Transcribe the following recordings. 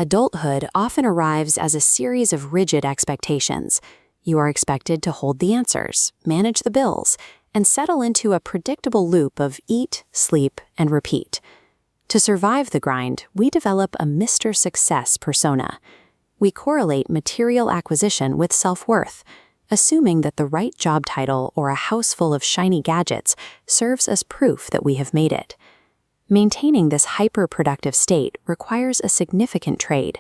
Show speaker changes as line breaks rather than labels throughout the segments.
Adulthood often arrives as a series of rigid expectations. You are expected to hold the answers, manage the bills, and settle into a predictable loop of eat, sleep, and repeat. To survive the grind, we develop a Mr. Success persona. We correlate material acquisition with self-worth, assuming that the right job title or a house full of shiny gadgets serves as proof that we have made it. Maintaining this hyper-productive state requires a significant trade.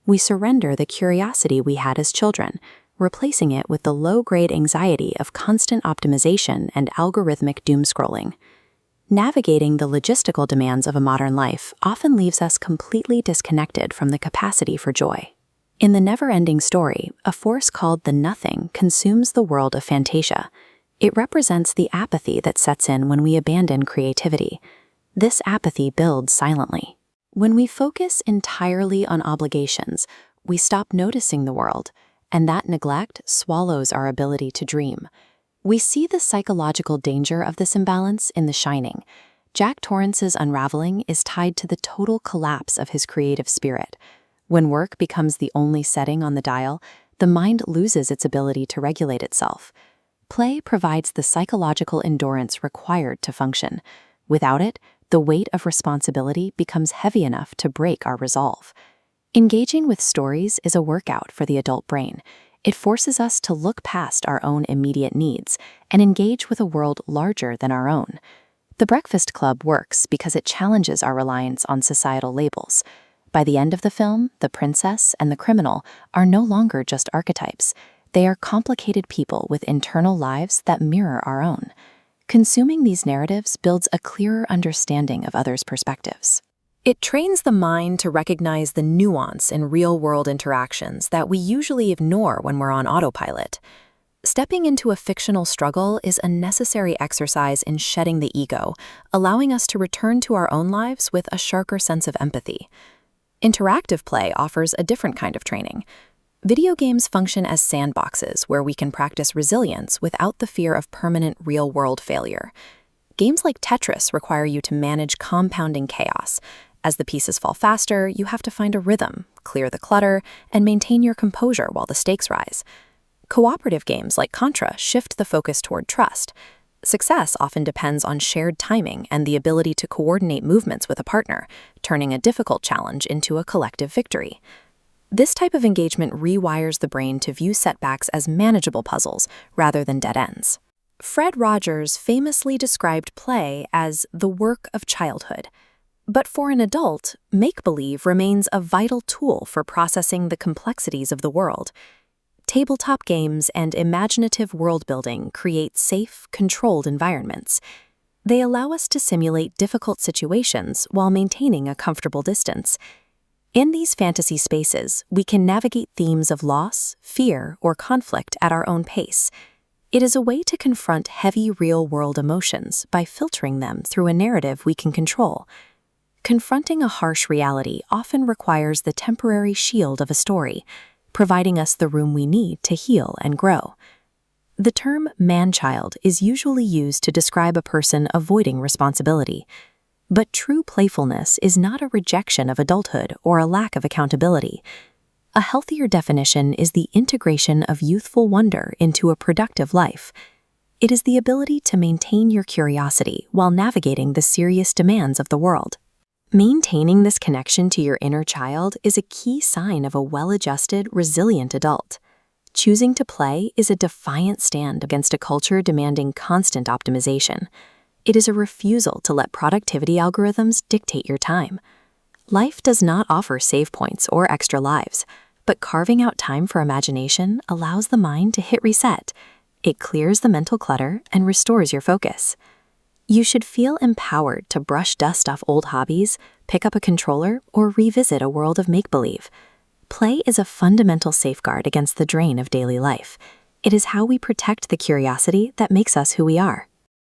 We surrender the curiosity we had as children, replacing it with the low-grade anxiety of constant optimization and algorithmic doom-scrolling. Navigating the logistical demands of a modern life often leaves us completely disconnected from the capacity for joy. In the never-ending story, a force called the Nothing consumes the world of Fantasia. It represents the apathy that sets in when we abandon creativity. This apathy builds silently. When we focus entirely on obligations, we stop noticing the world, and that neglect swallows our ability to dream. We see the psychological danger of this imbalance in The Shining. Jack Torrance's unraveling is tied to the total collapse of his creative spirit. When work becomes the only setting on the dial, the mind loses its ability to regulate itself. Play provides the psychological endurance required to function. Without it, the weight of responsibility becomes heavy enough to break our resolve. Engaging with stories is a workout for the adult brain. It forces us to look past our own immediate needs and engage with a world larger than our own. The Breakfast Club works because it challenges our reliance on societal labels. By the end of the film, the princess and the criminal are no longer just archetypes. They are complicated people with internal lives that mirror our own. Consuming these narratives builds a clearer understanding of others' perspectives. It trains the mind to recognize the nuance in real-world interactions that we usually ignore when we're on autopilot. Stepping into a fictional struggle is a necessary exercise in shedding the ego, allowing us to return to our own lives with a sharper sense of empathy. Interactive play offers a different kind of training. Video games function as sandboxes where we can practice resilience without the fear of permanent real-world failure. Games like Tetris require you to manage compounding chaos. As the pieces fall faster, you have to find a rhythm, clear the clutter, and maintain your composure while the stakes rise. Cooperative games like Contra shift the focus toward trust. Success often depends on shared timing and the ability to coordinate movements with a partner, turning a difficult challenge into a collective victory. This type of engagement rewires the brain to view setbacks as manageable puzzles rather than dead ends. Fred Rogers famously described play as the work of childhood. But for an adult, make-believe remains a vital tool for processing the complexities of the world. Tabletop games and imaginative world-building create safe, controlled environments. They allow us to simulate difficult situations while maintaining a comfortable distance. In these fantasy spaces, we can navigate themes of loss, fear, or conflict at our own pace. It is a way to confront heavy real-world emotions by filtering them through a narrative we can control. Confronting a harsh reality often requires the temporary shield of a story, providing us the room we need to heal and grow. The term man-child is usually used to describe a person avoiding responsibility. But true playfulness is not a rejection of adulthood or a lack of accountability. A healthier definition is the integration of youthful wonder into a productive life. It is the ability to maintain your curiosity while navigating the serious demands of the world. Maintaining this connection to your inner child is a key sign of a well-adjusted, resilient adult. Choosing to play is a defiant stand against a culture demanding constant optimization. It is a refusal to let productivity algorithms dictate your time. Life does not offer save points or extra lives, but carving out time for imagination allows the mind to hit reset. It clears the mental clutter and restores your focus. You should feel empowered to brush dust off old hobbies, pick up a controller, or revisit a world of make-believe. Play is a fundamental safeguard against the drain of daily life. It is how we protect the curiosity that makes us who we are.